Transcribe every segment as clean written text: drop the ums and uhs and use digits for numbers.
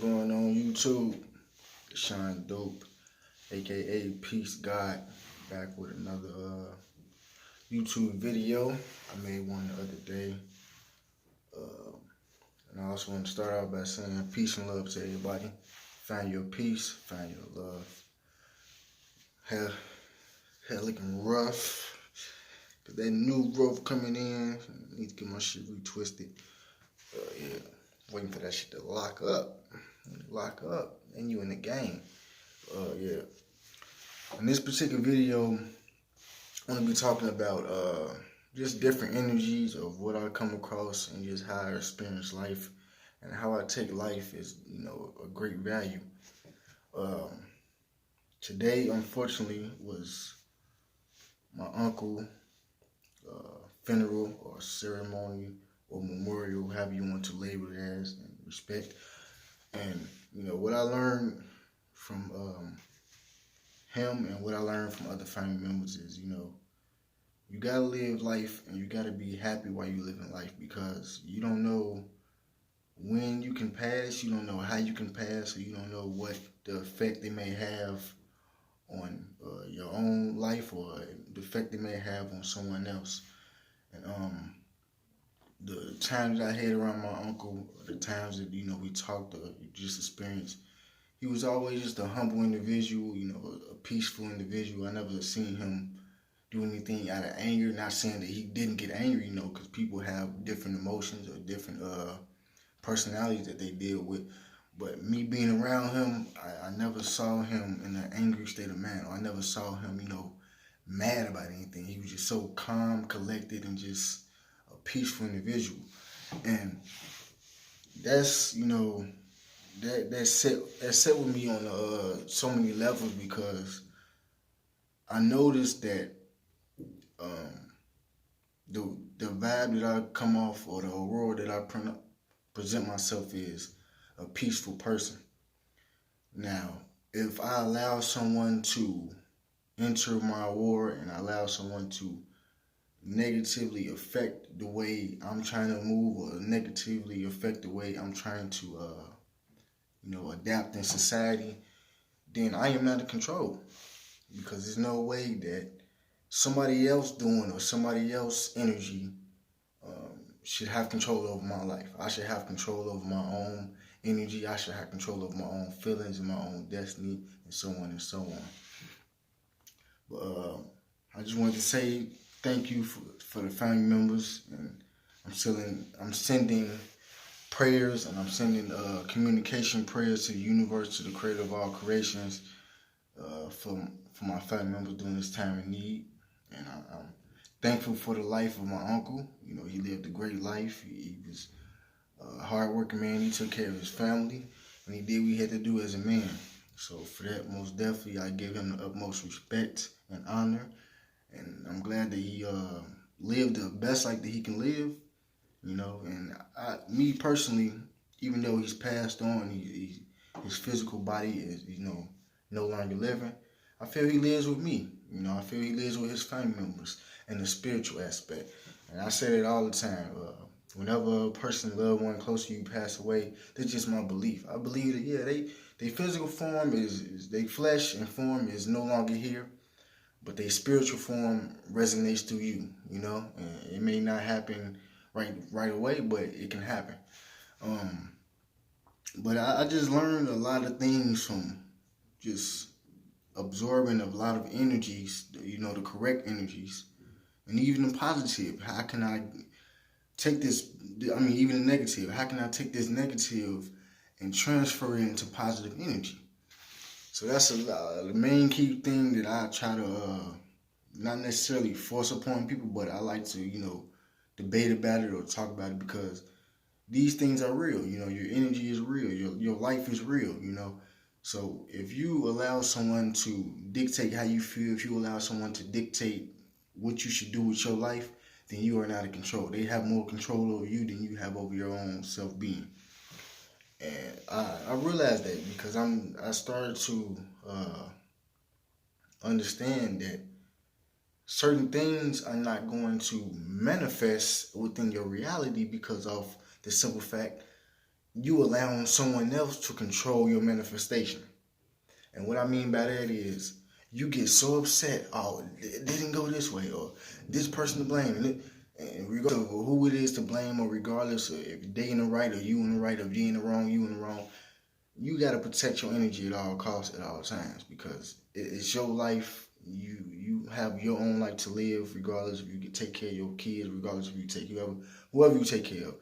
going on YouTube? Shine Dope, aka Peace God, back with another YouTube video. I made one the other day. Uh, and I also want to start out by saying peace and love to everybody. Find your peace, find your love. Hell looking rough. Cause that new growth coming in, I need to get my shit retwisted. Yeah, waiting for that shit to lock up. Lock up, and you in the game. Yeah. In this particular video, I'm gonna be talking about just different energies of what I come across and just how I experience life and how I take life as a great value. Today, unfortunately, was my uncle funeral or ceremony or memorial, however you want to label it as, and respect. And what I learned from him and what I learned from other family members is, you gotta live life and you gotta be happy while you live in life, because you don't know when you can pass, you don't know how you can pass, or you don't know what the effect they may have on your own life or the effect they may have on someone else. And the times that I had around my uncle, the times that we talked or just experienced, he was always just a humble individual, a peaceful individual. I never seen him do anything out of anger. Not saying that he didn't get angry, because people have different emotions or different personalities that they deal with. But me being around him, I never saw him in an angry state of mind. Or I never saw him, mad about anything. He was just so calm, collected, and just a peaceful individual. And that's, that set with me on so many levels, because I noticed that the vibe that I come off, or the aurora that I present myself is a peaceful person. Now, if I allow someone to enter my aura and I allow someone to negatively affect the way I'm trying to move, or negatively affect the way I'm trying to adapt in society, then I am not in control. Because there's no way that somebody else doing or somebody else energy should have control over my life. I should have control over my own energy. I should have control over my own feelings and my own destiny, and so on and so on. But I just wanted to say thank you for the family members, and I'm sending prayers, and I'm sending communication prayers to the universe, to the creator of all creations, for my family members during this time of need. And I'm thankful for the life of my uncle. He lived a great life. He was a hard-working man. He took care of his family, and he did what he had to do as a man. So for that, most definitely, I give him the utmost respect and honor. And I'm glad that he lived the best life that he can live. And me personally, even though he's passed on, his physical body is, no longer living, I feel he lives with me. I feel he lives with his family members and the spiritual aspect. And I say that all the time. Whenever a person, loved one close to you, pass away, that's just my belief. I believe that, their physical form is their flesh and form is no longer here, but their spiritual form resonates through you, and it may not happen right away, but it can happen. But I just learned a lot of things from just absorbing a lot of energies, the correct energies, and even the positive. How can I take this, even the negative, how can I take this negative and transfer it into positive energy? So that's the main key thing that I try to, not necessarily force upon people, but I like to, debate about it or talk about it, because these things are real. Your energy is real. Your life is real, So if you allow someone to dictate how you feel, if you allow someone to dictate what you should do with your life, then you are not in control. They have more control over you than you have over your own self-being. And I realized that because I started to understand that certain things are not going to manifest within your reality because of the simple fact you allowing someone else to control your manifestation. And what I mean by that is you get so upset, oh, it didn't go this way, or this person to blame. And regardless of who it is to blame, or regardless of if they in the right or you in the right, or you in the wrong, you in the wrong, you got to protect your energy at all costs, at all times, because it's your life. You have your own life to live, regardless if you can take care of your kids, regardless if you take whoever you take care of.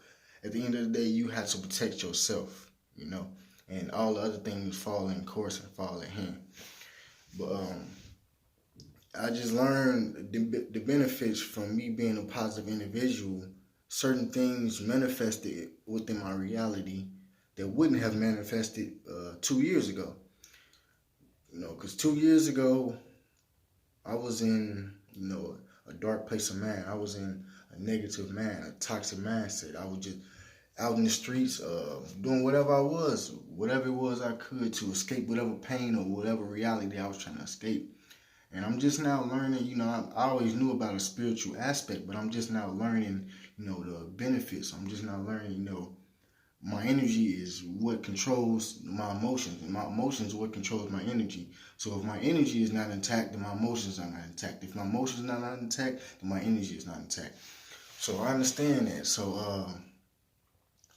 At the end of the day, you have to protect yourself, and all the other things fall in course and fall in hand. But I just learned the benefits from me being a positive individual. Certain things manifested within my reality that wouldn't have manifested 2 years ago. Because 2 years ago, I was in, a dark place of mind. I was in a negative mind, a toxic mindset. I was just out in the streets, doing whatever it was I could to escape whatever pain or whatever reality I was trying to escape. And I'm just now learning, I always knew about a spiritual aspect, but I'm just now learning, the benefits. I'm just now learning, my energy is what controls my emotions, and my emotions are what controls my energy. So if my energy is not intact, then my emotions are not intact. If my emotions are not intact, then my energy is not intact. So I understand that. So,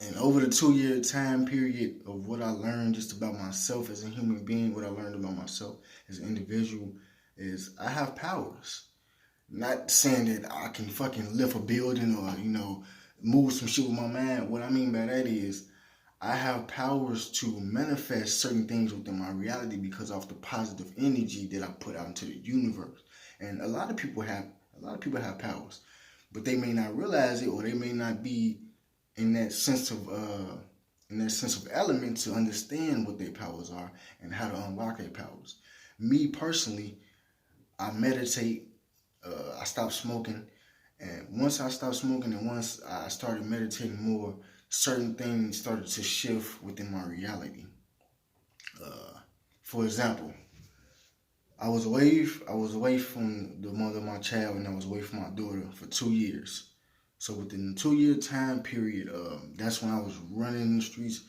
and over the 2 year time period of what I learned just about myself as a human being, what I learned about myself as an individual, is I have powers. Not saying that I can fucking lift a building or, move some shit with my mind. What I mean by that is I have powers to manifest certain things within my reality because of the positive energy that I put out into the universe. And a lot of people have powers, but they may not realize it, or they may not be in that sense of element to understand what their powers are and how to unlock their powers. Me personally, I meditate. I stopped smoking, and once I stopped smoking and once I started meditating more, certain things started to shift within my reality. For example, I was away from the mother of my child, and I was away from my daughter for 2 years. So within the 2 year time period, that's when I was running in the streets,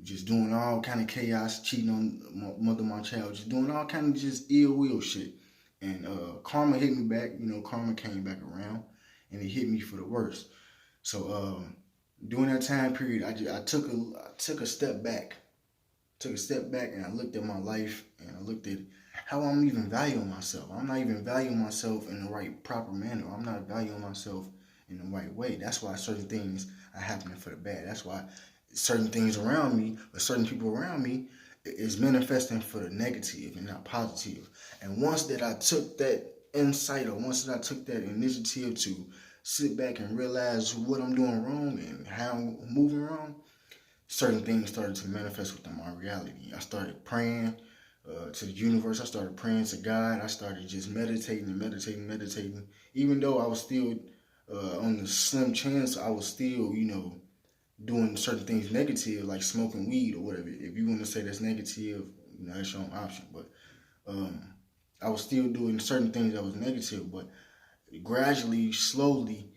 just doing all kind of chaos, cheating on my mother of my child, just doing all kind of just ill will shit. And karma hit me back. Karma came back around, and it hit me for the worst. So during that time period, I took a step back. And I looked at my life, and I looked at how I'm even valuing myself. I'm not even valuing myself in the right, proper manner. I'm not valuing myself in the right way. That's why certain things are happening for the bad. That's why certain things around me, or certain people around me, is manifesting for the negative and not positive. And once that I took that insight, or once that I took that initiative to sit back and realize what I'm doing wrong and how I'm moving wrong, certain things started to manifest within my reality. I started praying to the universe. I started praying to God. I started just meditating. Even though I was still on the slim chance, I was still, doing certain things negative, like smoking weed or whatever. If you want to say that's negative, that's your own option. But I was still doing certain things that was negative. But gradually, slowly,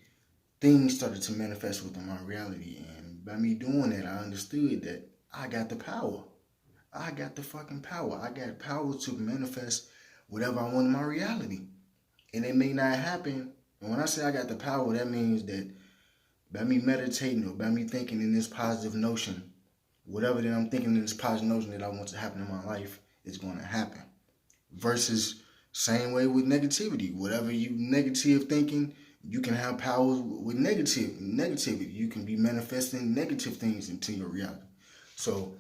things started to manifest within my reality. And by me doing that, I understood that I got the power. I got the fucking power. I got power to manifest whatever I want in my reality. And it may not happen. And when I say I got the power, that means that by me meditating, or by me thinking in this positive notion, whatever that I'm thinking in this positive notion that I want to happen in my life is going to happen. Versus same way with negativity. Whatever you negative thinking, you can have power with negativity. You can be manifesting negative things into your reality. So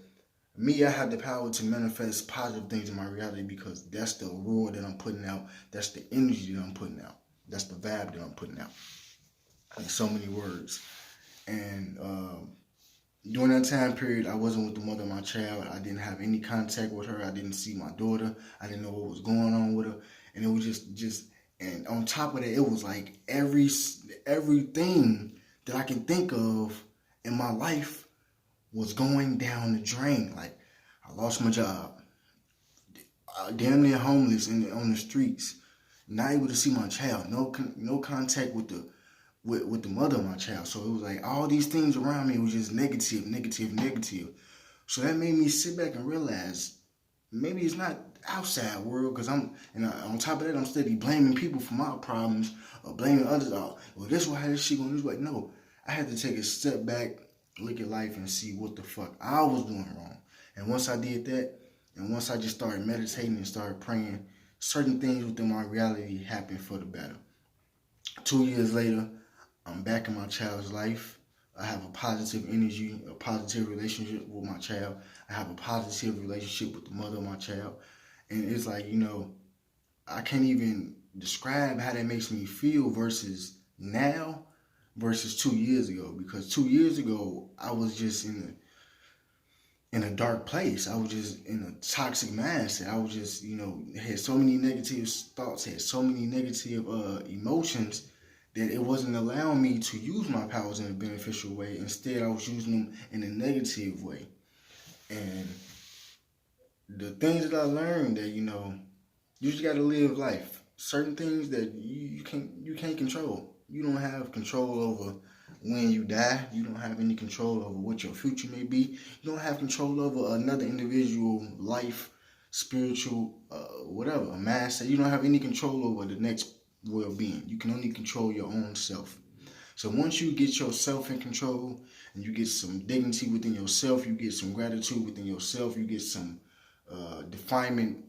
me, I have the power to manifest positive things in my reality because that's the roar that I'm putting out. That's the energy that I'm putting out. That's the vibe that I'm putting out. In so many words. And during that time period, I wasn't with the mother of my child. I didn't have any contact with her. I didn't see my daughter. I didn't know what was going on with her. And it was just and on top of that, it was like everything that I can think of in my life was going down the drain. Like, I lost my job, damn near homeless on the streets, not able to see my child, no contact with with the mother of my child. So it was like all these things around me was just negative, negative, negative. So that made me sit back and realize maybe it's not outside world, because on top of that, I'm steady blaming people for my problems or blaming others. Oh, well, this way, how this shit going this way. No, I had to take a step back, look at life, and see what the fuck I was doing wrong. And once I did that, and once I just started meditating and started praying, certain things within my reality happened for the better. 2 years later, I'm back in my child's life. I have a positive energy, a positive relationship with my child. I have a positive relationship with the mother of my child. And it's like, I can't even describe how that makes me feel versus now versus 2 years ago. Because 2 years ago, I was just in a dark place. I was just in a toxic mindset. I was just, had so many negative thoughts, had so many negative emotions that it wasn't allowing me to use my powers in a beneficial way. Instead, I was using them in a negative way. And the things that I learned that, you just got to live life. Certain things that you can't control. You don't have control over when you die. You don't have any control over what your future may be. You don't have control over another individual life, spiritual, whatever, a mindset. You don't have any control over the next well-being. You can only control your own self. So once you get yourself in control and you get some dignity within yourself, you get some gratitude within yourself, you get some definement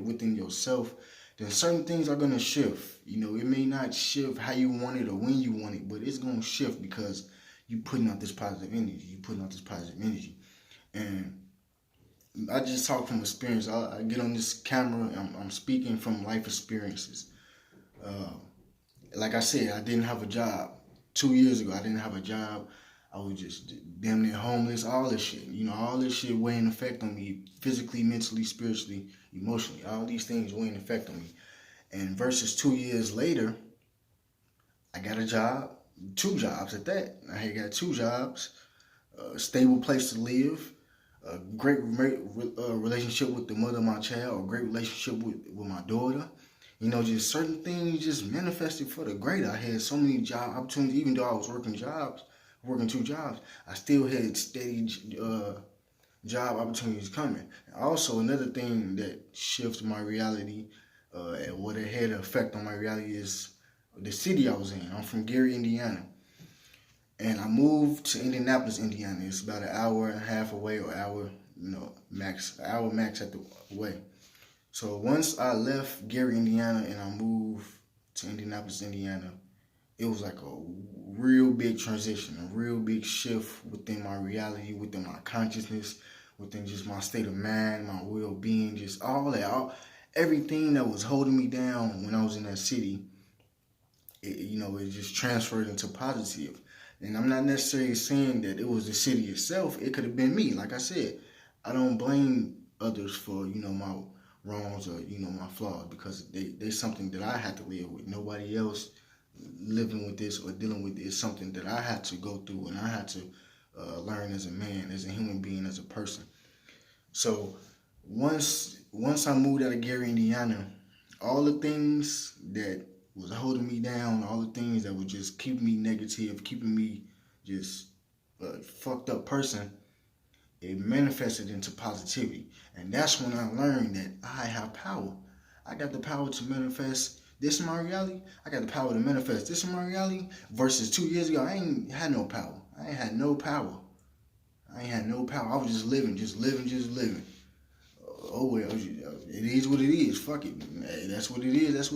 within yourself, then certain things are going to shift. It may not shift how you want it or when you want it, but it's going to shift because you putting out this positive energy. And I just talk from experience. I get on this camera, I'm speaking from life experiences. Like I said, I didn't have a job. 2 years ago, I didn't have a job. I was just damn near homeless, all this shit. All this shit weighing effect on me physically, mentally, spiritually, emotionally. All these things weighing effect on me. And versus 2 years later, I got a job, 2 jobs at that. I had got 2 jobs, a stable place to live, a great relationship with the mother of my child, a great relationship with my daughter. Just certain things just manifested for the greater. I had so many job opportunities, even though I was working 2 jobs, I still had steady job opportunities coming. Also, another thing that shifted my reality and what it had an effect on my reality is the city I was in. I'm from Gary, Indiana. And I moved to Indianapolis, Indiana. It's about an hour and a half away, or hour max at the way. So once I left Gary, Indiana, and I moved to Indianapolis, Indiana, it was like a real big transition, a real big shift within my reality, within my consciousness, within just my state of mind, my well-being, just all that. Everything that was holding me down when I was in that city, it just transferred into positive. And I'm not necessarily saying that it was the city itself. It could have been me. Like I said, I don't blame others for, my wrongs or, my flaws, because they're something that I had to live with. Nobody else living with this or dealing with it is something that I had to go through, and I had to learn as a man, as a human being, as a person. So once I moved out of Gary, Indiana, all the things that was holding me down, all the things that were just keeping me negative, keeping me just a fucked up person, it manifested into positivity. And that's when I learned that I have power. I got the power to manifest this in my reality. I got the power to manifest this in my reality. Versus 2 years ago, I ain't had no power. I ain't had no power. I was just living. Oh well, it is what it is. Fuck it. Hey, that's what it is. That's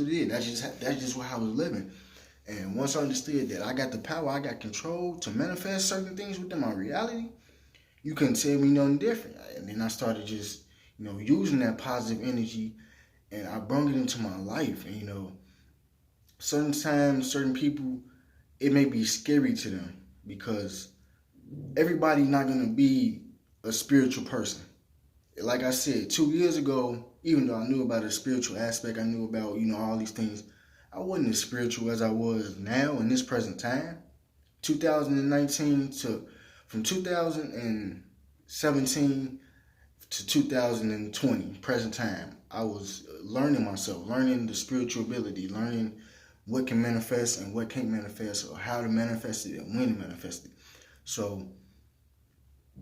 just how I was living. And once I understood that I got the power, I got control to manifest certain things within my reality, you couldn't tell me nothing different. And then I started just, using that positive energy, and I brought it into my life. And, sometimes certain people, it may be scary to them because everybody's not going to be a spiritual person. Like I said, 2 years ago, even though I knew about the spiritual aspect, I knew about, all these things, I wasn't as spiritual as I was now in this present time. 2019 from 2017 to 2020, present time, I was learning myself, learning the spiritual ability, learning what can manifest and what can't manifest, or how to manifest it and when to manifest it. So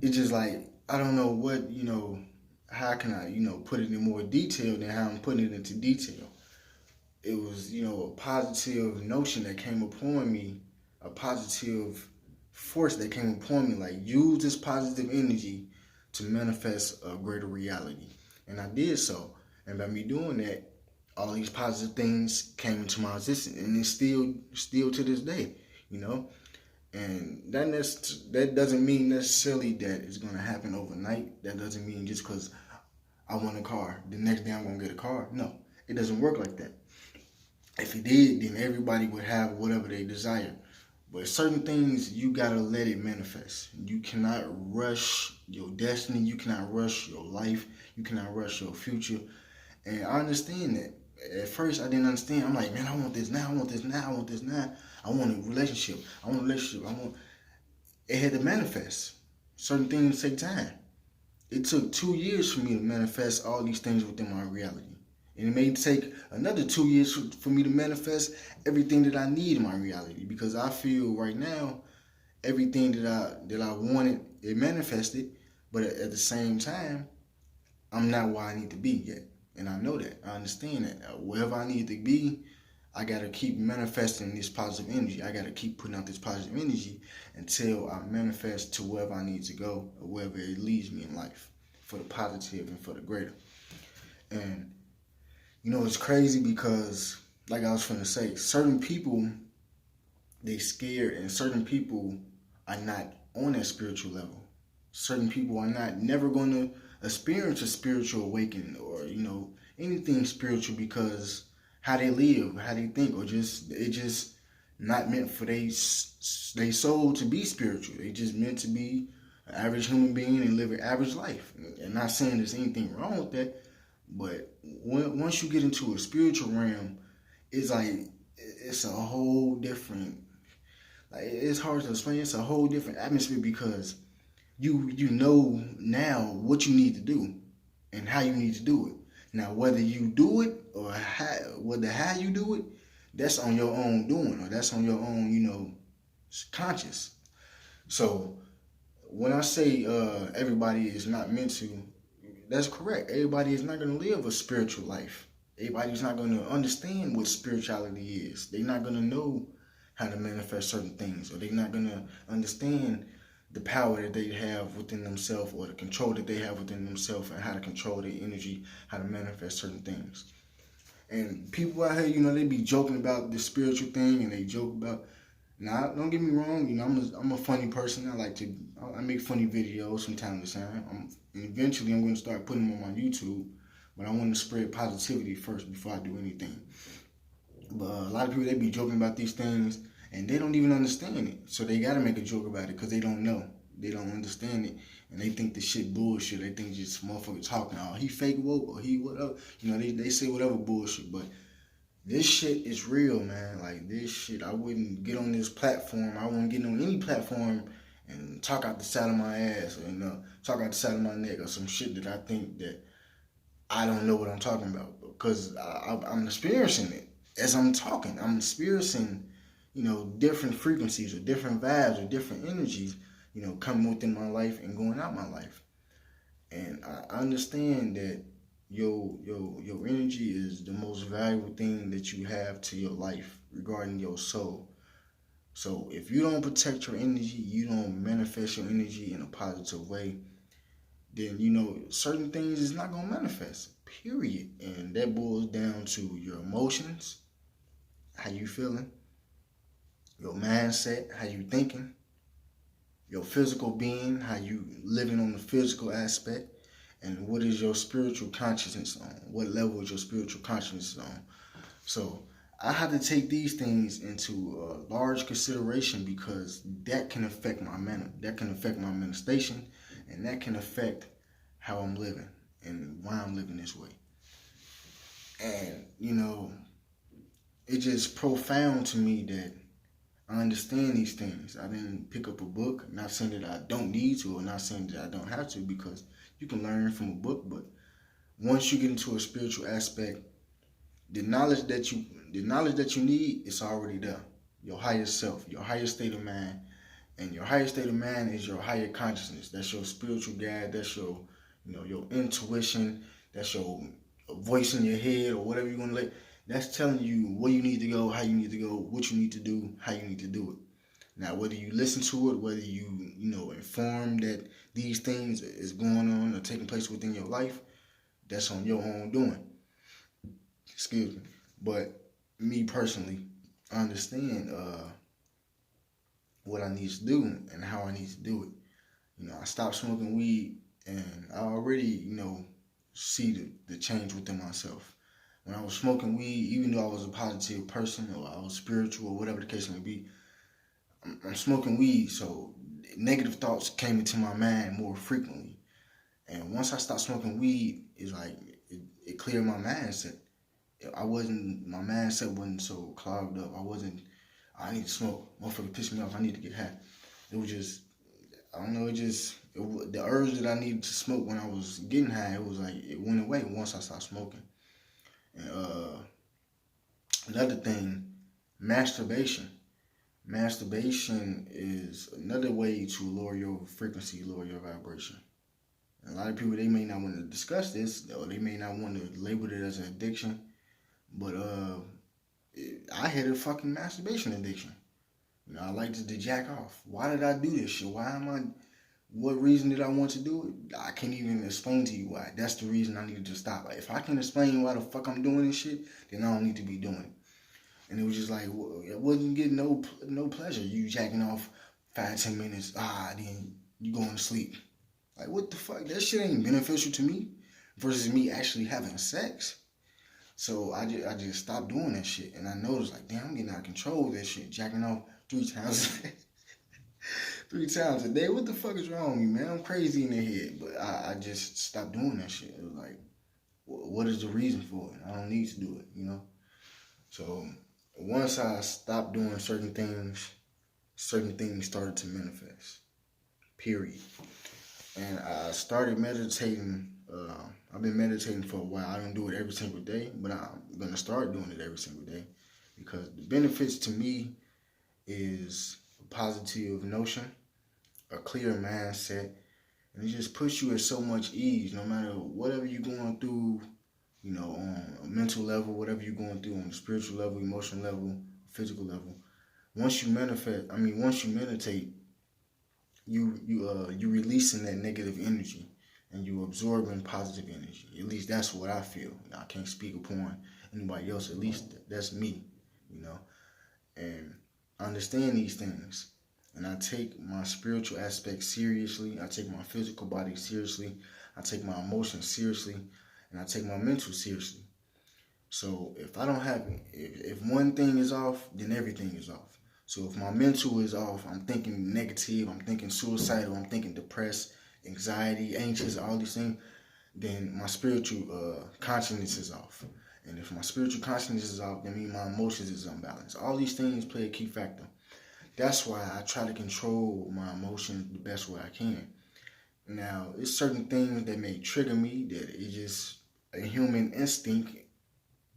it's just like, I don't know what, how can I, put it in more detail than how I'm putting it into detail. It was, a positive notion that came upon me, a positive force that came upon me, like, use this positive energy to manifest a greater reality. And I did so. And by me doing that, all these positive things came into my existence, and it's still to this day, And that doesn't mean necessarily that it's gonna happen overnight. That doesn't mean just because I want a car, the next day I'm gonna get a car. No, it doesn't work like that. If it did, then everybody would have whatever they desire. But certain things, you gotta let it manifest. You cannot rush your destiny. You cannot rush your life. You cannot rush your future. And I understand that. At first, I didn't understand. I'm like, man, I want this now. I want this now. I want this now. I want a relationship. It had to manifest. Certain things take time. It took 2 years for me to manifest all these things within my reality. And it may take another 2 years for me to manifest everything that I need in my reality. Because I feel right now, everything that I wanted, it manifested. But at the same time, I'm not where I need to be yet. And I know that. I understand that. Wherever I need to be, I got to keep manifesting this positive energy. I got to keep putting out this positive energy until I manifest to wherever I need to go, or wherever it leads me in life, for the positive and for the greater. And, it's crazy because, like I was finna say, certain people, they scared, and certain people are not on that spiritual level. Certain people are never going to experience a spiritual awakening or, anything spiritual, because how they live, how they think, or it just not meant for they soul to be spiritual. They just meant to be an average human being and live an average life. And not saying there's anything wrong with that, but once you get into a spiritual realm, it's like, it's a whole different, like, it's hard to explain. It's a whole different atmosphere, because you know now what you need to do and how you need to do it. Now, whether you do it or how you do it, that's on your own doing, or that's on your own, conscious. So when I say everybody is not meant to, that's correct. Everybody is not going to live a spiritual life. Everybody's not going to understand what spirituality is. They're not going to know how to manifest certain things, or they're not going to understand the power that they have within themselves, or the control that they have within themselves, and how to control their energy, how to manifest certain things. And people out here, they be joking about this spiritual thing, and they joke about, now, don't get me wrong, I'm a funny person. I make funny videos from time to time. Eventually I'm going to start putting them on my YouTube, but I want to spread positivity first before I do anything. But a lot of people, they be joking about these things, and they don't even understand it. So they got to make a joke about it because they don't know. They don't understand it. And they think the shit bullshit. They think just motherfucker talking, oh, he fake woke, or he whatever. They say whatever bullshit. But this shit is real, man. Like, this shit, I wouldn't get on this platform. I wouldn't get on any platform and talk out the side of my ass, or talk out the side of my neck, or some shit that I think that I don't know what I'm talking about. Because I'm experiencing it as I'm talking. I'm experiencing different frequencies, or different vibes, or different energies, coming within my life and going out my life. And I understand that your energy is the most valuable thing that you have to your life regarding your soul. So if you don't protect your energy, you don't manifest your energy in a positive way, then certain things is not gonna manifest. Period. And that boils down to your emotions, how you feeling, your mindset, how you thinking, your physical being, how you living on the physical aspect, and what is your spiritual consciousness on? What level is your spiritual consciousness on? So I have to take these things into large consideration, because that can affect my manifestation, and that can affect how I'm living and why I'm living this way. And it's just profound to me that I understand these things. I didn't pick up a book. Not saying that I don't need to, or not saying that I don't have to, because you can learn from a book. But once you get into a spiritual aspect, the knowledge that you need is already there. Your higher self, your higher state of mind, and your higher state of mind is your higher consciousness. That's your spiritual guide. That's your, your intuition. That's your voice in your head or whatever you're gonna let. That's telling you where you need to go, how you need to go, what you need to do, how you need to do it. Now, whether you listen to it, whether you inform that these things is going on or taking place within your life, that's on your own doing. Excuse me. But me personally, I understand what I need to do and how I need to do it. I stopped smoking weed, and I already, see the change within myself. When I was smoking weed, even though I was a positive person or I was spiritual or whatever the case may be, I'm smoking weed, so negative thoughts came into my mind more frequently. And once I stopped smoking weed, it's like it cleared my mindset. My mindset wasn't so clogged up. I need to smoke. Motherfucker pissed me off. I need to get high. It was just, I don't know, the urge that I needed to smoke when I was getting high, it was like, it went away once I stopped smoking. And another thing, masturbation. Masturbation is another way to lower your frequency, lower your vibration. And a lot of people, they may not want to discuss this, or they may not want to label it as an addiction, but I had a fucking masturbation addiction. I liked to jack off. Why did I do this shit? What reason did I want to do it? I can't even explain to you why. That's the reason I needed to stop. Like, if I can explain why the fuck I'm doing this shit, then I don't need to be doing it. And it was just like, it wasn't getting no pleasure. You jacking off 5-10 minutes, then you going to sleep. Like, what the fuck? That shit ain't beneficial to me versus me actually having sex. So I just stopped doing that shit. And I noticed, like, damn, I'm getting out of control of that shit. Jacking off 3 times a day. 3 times a day. What the fuck is wrong with me, man? I'm crazy in the head. But I just stopped doing that shit. It was like, what is the reason for it? I don't need to do it, So once I stopped doing certain things started to manifest. Period. And I started meditating. I've been meditating for a while. I don't do it every single day, but I'm going to start doing it every single day because the benefits to me is a positive notion, a clear mindset, and it just puts you at so much ease no matter whatever you're going through, on a mental level, whatever you're going through on a spiritual level, emotional level, physical level. Once you meditate, you releasing that negative energy and you absorbing positive energy. At least that's what I feel. I can't speak upon anybody else. At least that's me, And I understand these things, and I take my spiritual aspect seriously. I take my physical body seriously. I take my emotions seriously, and I take my mental seriously. So if I don't have it, if one thing is off, then everything is off. So if my mental is off, I'm thinking negative, I'm thinking suicidal, I'm thinking depressed, anxiety, anxious, all these things, then my spiritual consciousness is off. And if my spiritual consciousness is off, then my emotions is unbalanced. All these things play a key factor. That's why I try to control my emotions the best way I can. Now, it's certain things that may trigger me that it's just a human instinct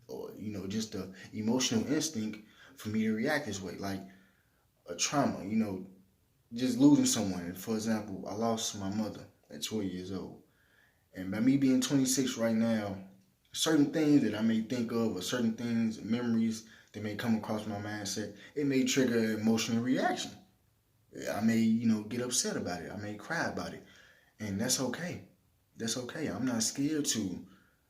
or, just a emotional instinct for me to react this way. Like a trauma, just losing someone. For example, I lost my mother at 12 years old. And by me being 26 right now, certain things that I may think of or certain things, memories that may come across my mindset, it may trigger an emotional reaction. I may, get upset about it. I may cry about it. And that's okay. That's okay. I'm not scared to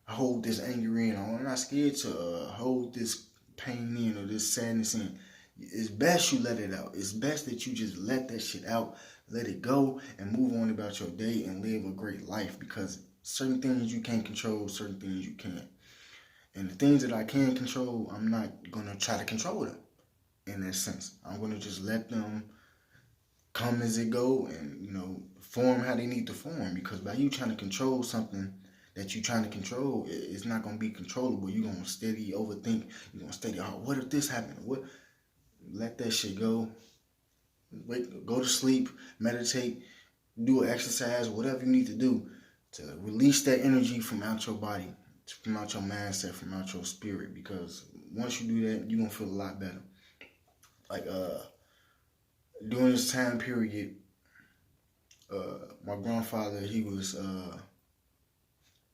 hold this anger in. I'm not scared to hold this pain in or this sadness in. It's best you let it out. It's best that you just let that shit out, let it go, and move on about your day and live a great life, because certain things you can't control, certain things you can't. And the things that I can control, I'm not going to try to control them in that sense. I'm going to just let them come as it go and, form how they need to form, because by you trying to control something that you're trying to control, it's not going to be controllable. You're going to steady overthink. You're going to steady, what if this happened? Let that shit go. Go to sleep, meditate, do an exercise, whatever you need to do to release that energy from out your body from out your mindset, from out your spirit. Because once you do that, you're gonna feel a lot better. Like during this time period, my grandfather, he was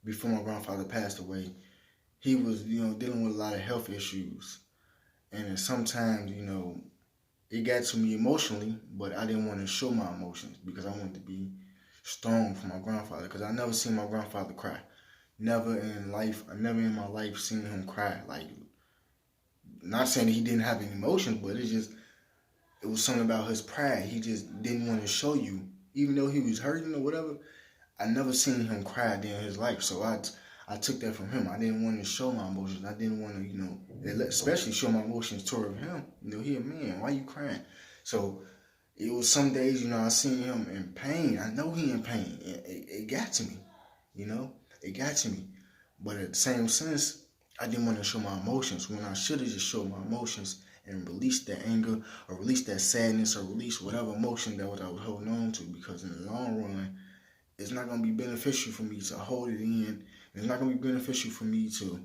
before my grandfather passed away, he was, dealing with a lot of health issues. And sometimes, it got to me emotionally, but I didn't want to show my emotions because I wanted to be strong for my grandfather. Because I never seen my grandfather cry. Never in my life seen him cry. Like, not saying that he didn't have any emotions, but it was something about his pride. He just didn't want to show you, even though he was hurting or whatever. I never seen him cry during his life, so I took that from him. I didn't want to show my emotions. I didn't want to, especially show my emotions toward him. He a man. Why you crying? So it was some days, I seen him in pain. I know he in pain. It got to me, It got to me. But at the same sense, I didn't want to show my emotions when I should have just showed my emotions and released that anger or released that sadness or released whatever emotion that I was holding on to, because in the long run, it's not going to be beneficial for me to hold it in. It's not going to be beneficial for me to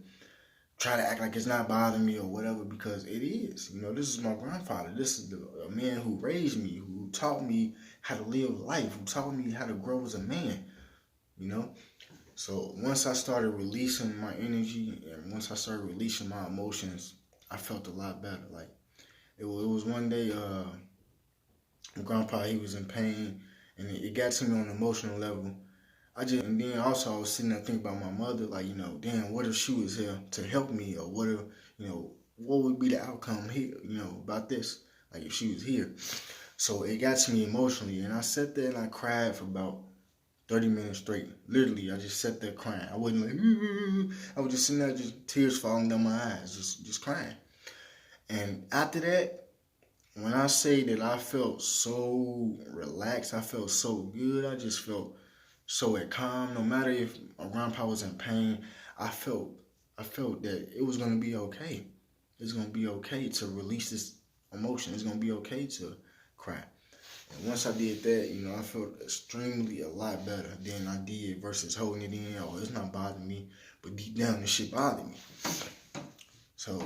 try to act like it's not bothering me or whatever, because it is. This is my grandfather. This is a man who raised me, who taught me how to live life, who taught me how to grow as a man, So once I started releasing my energy and once I started releasing my emotions, I felt a lot better. Like, it was one day, my grandpa, he was in pain, and it got to me on an emotional level. And then also I was sitting there thinking about my mother, like, damn, what if she was here to help me, or what if, what would be the outcome here, about this, like if she was here. So it got to me emotionally, and I sat there and I cried for about 30 minutes straight. Literally, I just sat there crying. I wasn't like, I was just sitting there, just tears falling down my eyes, just crying. And after that, when I say that I felt so relaxed, I felt so good, I just felt so at calm. No matter if my grandpa was in pain, I felt that it was gonna be okay. It's gonna be okay to release this emotion. It's gonna be okay to cry. And once I did that, I felt extremely a lot better than I did versus holding it in. Oh, it's not bothering me, but deep down the shit bothered me. So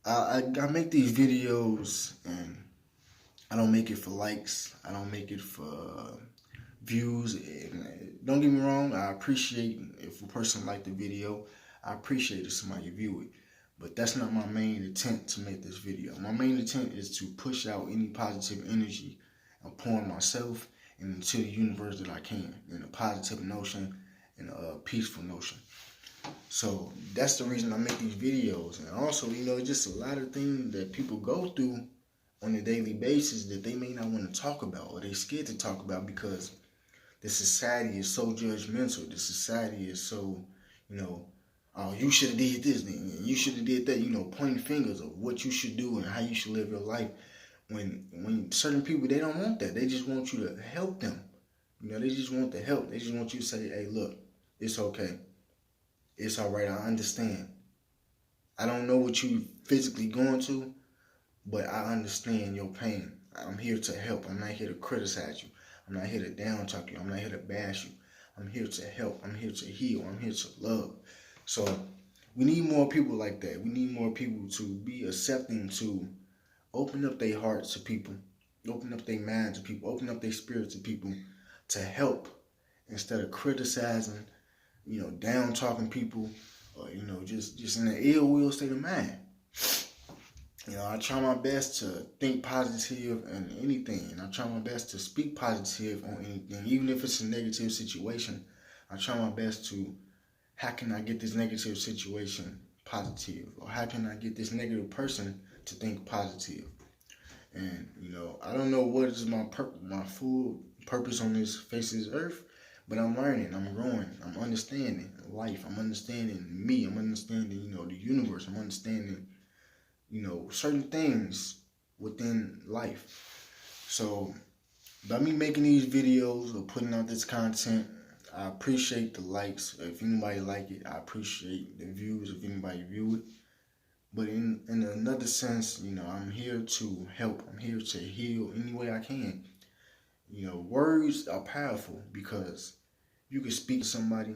I make these videos, and I don't make it for likes. I don't make it for views. And don't get me wrong, I appreciate if a person liked the video. I appreciate if somebody view it. But that's not my main intent to make this video. My main intent is to push out any positive energy and pour in myself and into the universe that I can, in a positive notion and a peaceful notion. So that's the reason I make these videos. And also, just a lot of things that people go through on a daily basis that they may not want to talk about, or they're scared to talk about, because the society is so judgmental. The society is so, oh, you should have did this, and you should have did that, pointing fingers of what you should do and how you should live your life. When certain people, they don't want that. They just want you to help them. They just want the help. They just want you to say, hey, look, it's okay. It's all right. I understand. I don't know what you physically going to, but I understand your pain. I'm here to help. I'm not here to criticize you. I'm not here to down talk you. I'm not here to bash you. I'm here to help. I'm here to heal. I'm here to love. So we need more people like that. We need more people to be accepting, to open up their hearts to people, open up their minds to people, open up their spirits to people, to help instead of criticizing, down talking people, or just in an ill will state of mind. I try my best to think positive in anything, and I try my best to speak positive on anything, even if it's a negative situation. I try my best to, how can I get this negative situation positive, or how can I get this negative person to think positive? And I don't know what is my full purpose on this face of this earth, but I'm learning, I'm growing, I'm understanding life, I'm understanding me, I'm understanding the universe, I'm understanding certain things within life. So by me making these videos or putting out this content, I appreciate the likes. If anybody like it, I appreciate the views if anybody view it. But in another sense, I'm here to help. I'm here to heal any way I can. Words are powerful, because you can speak to somebody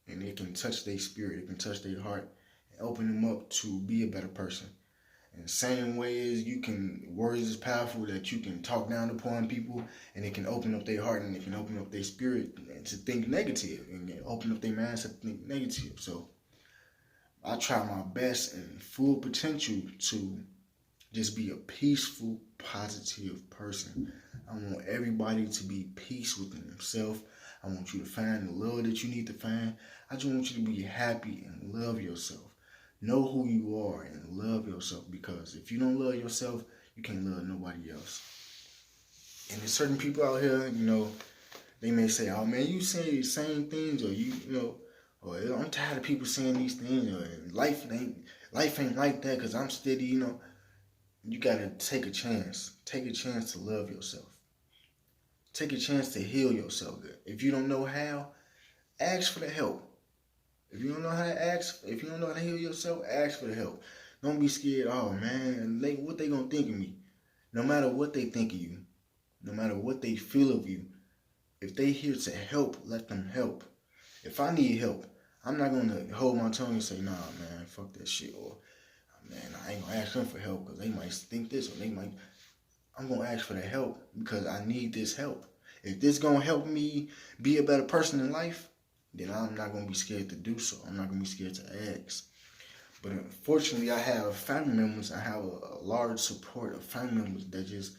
and it can touch their spirit, it can touch their heart, and open them up to be a better person. In the same way as words is powerful, that you can talk down upon people and it can open up their heart and it can open up their spirit to think negative and open up their minds to think negative. So I try my best and full potential to just be a peaceful, positive person. I want everybody to be peace within themselves. I want you to find the love that you need to find. I just want you to be happy and love yourself. Know who you are and love yourself, because if you don't love yourself, you can't love nobody else. And there's certain people out here, they may say, oh man, you say the same things, or or I'm tired of people saying these things, or life ain't like that because I'm steady, You gotta take a chance. Take a chance to love yourself. Take a chance to heal yourself. If you don't know how, ask for the help. If you don't know how to heal yourself, ask for the help. Don't be scared. Oh man, what they gonna think of me? No matter what they think of you, no matter what they feel of you, if they here to help, let them help. If I need help, I'm not gonna hold my tongue and say, nah man, fuck that shit, or man, I ain't gonna ask them for help because they might think this, or I'm gonna ask for the help because I need this help. If this gonna help me be a better person in life, then I'm not going to be scared to do so. I'm not going to be scared to ask. But unfortunately, I have family members. I have a large support of family members that just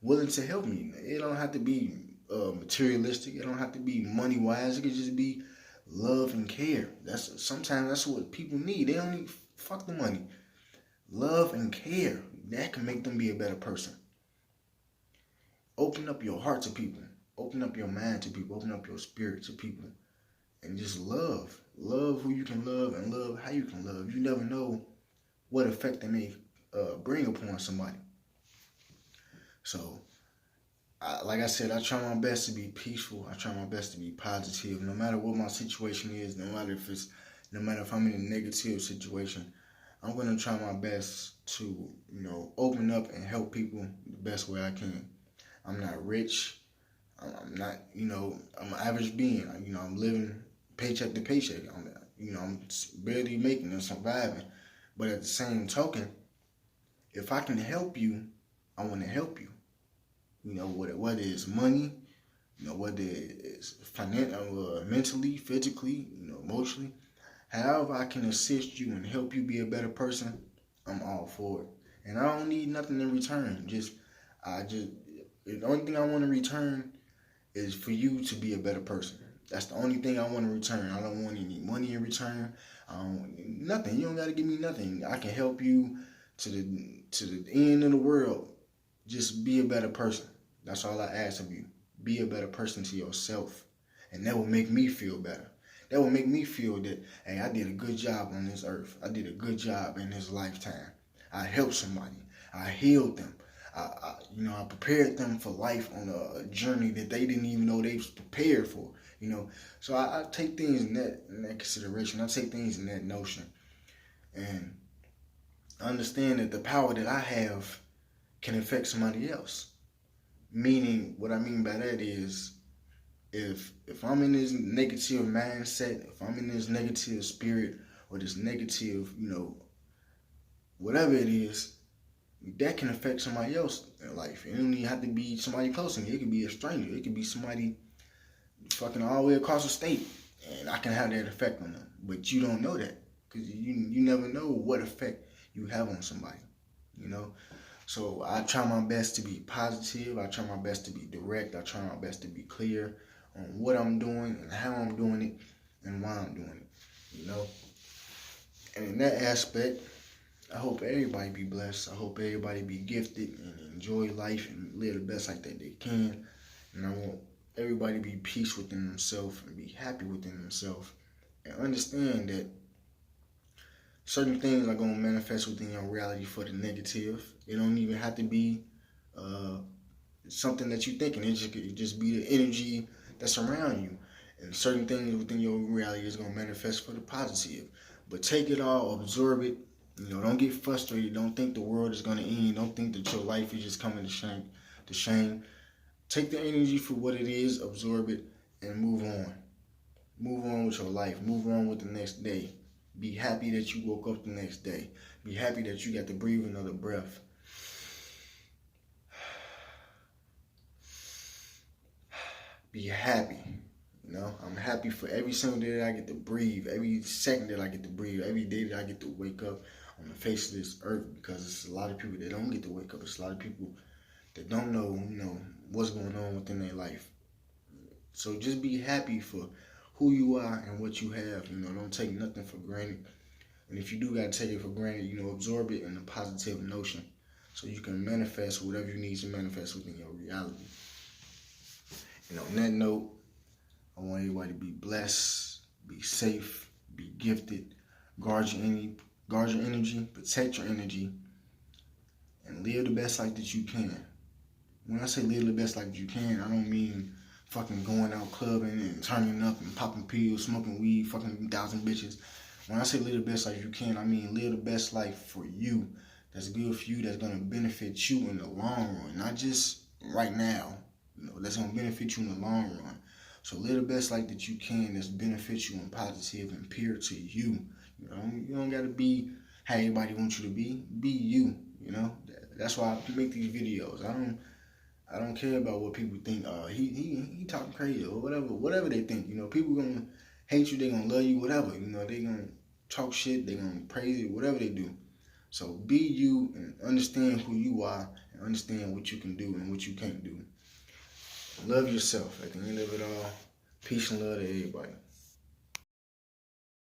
willing to help me. It don't have to be materialistic. It don't have to be money-wise. It could just be love and care. Sometimes that's what people need. They don't need fuck the money. Love and care. That can make them be a better person. Open up your heart to people. Open up your mind to people. Open up your spirit to people. And just love. Love who you can love and love how you can love. You never know what effect they may bring upon somebody. So, like I said, I try my best to be peaceful. I try my best to be positive. No matter what my situation is, no matter if I'm in a negative situation, I'm going to try my best to, open up and help people the best way I can. I'm not rich. I'm not, I'm an average being. I'm living paycheck to paycheck. I'm barely making and surviving. But at the same token, if I can help you, I want to help you. Whether it's money, whether it's mentally, physically, emotionally. However I can assist you and help you be a better person, I'm all for it. And I don't need nothing in return. The only thing I want to return is for you to be a better person. That's the only thing I want to return. I don't want any money in return. Nothing. You don't got to give me nothing. I can help you to the end of the world. Just be a better person. That's all I ask of you. Be a better person to yourself. And that will make me feel better. That will make me feel that, hey, I did a good job on this earth. I did a good job in this lifetime. I helped somebody. I healed them. I prepared them for life on a journey that they didn't even know they was prepared for. So I take things in that consideration. I take things in that notion, and I understand that the power that I have can affect somebody else. Meaning, what I mean by that is, if I'm in this negative mindset, if I'm in this negative spirit or this negative, whatever it is, that can affect somebody else in life. It don't even have to be somebody close to me. It could be a stranger. It could be somebody fucking all the way across the state, and I can have that effect on them. But you don't know that, because you never know what effect you have on somebody, So I try my best to be positive. I try my best to be direct. I try my best to be clear on what I'm doing and how I'm doing it and why I'm doing it, And in that aspect, I hope everybody be blessed. I hope everybody be gifted and enjoy life and live the best life that they can. And I want everybody to be peace within themselves and be happy within themselves. And understand that certain things are going to manifest within your reality for the negative. It don't even have to be something that you're thinking. It could just be the energy that's around you. And certain things within your reality is going to manifest for the positive. But take it all, absorb it. Don't get frustrated. Don't think the world is going to end. Don't think that your life is just coming to shame. Take the energy for what it is, absorb it, and move on. Move on with your life. Move on with the next day. Be happy that you woke up the next day. Be happy that you got to breathe another breath. Be happy. You know, I'm happy for every single day that I get to breathe, every second that I get to breathe, every day that I get to wake up on the face of this earth, because it's a lot of people that don't get to wake up. It's a lot of people that don't know, what's going on within their life. So just be happy for who you are and what you have. Don't take nothing for granted. And if you do got to take it for granted, absorb it in a positive notion so you can manifest whatever you need to manifest within your reality. And on that note, I want everybody to be blessed, be safe, be gifted, guard your energy, protect your energy, and live the best life that you can. When I say live the best life that you can, I don't mean fucking going out clubbing and turning up and popping pills, smoking weed, fucking 1,000 bitches. When I say live the best life you can, I mean live the best life for you. That's good for you, that's going to benefit you in the long run, not just right now. That's going to benefit you in the long run. So live the best life that you can that's benefit you and positive and pure to you. You don't got to be how everybody wants you to be. Be you, That's why I make these videos. I don't care about what people think. He talking crazy or whatever they think. People gonna hate you, they gonna love you, whatever. They gonna talk shit, they gonna praise you, whatever they do. So be you and understand who you are and understand what you can do and what you can't do. Love yourself at the end of it all. Peace and love to everybody.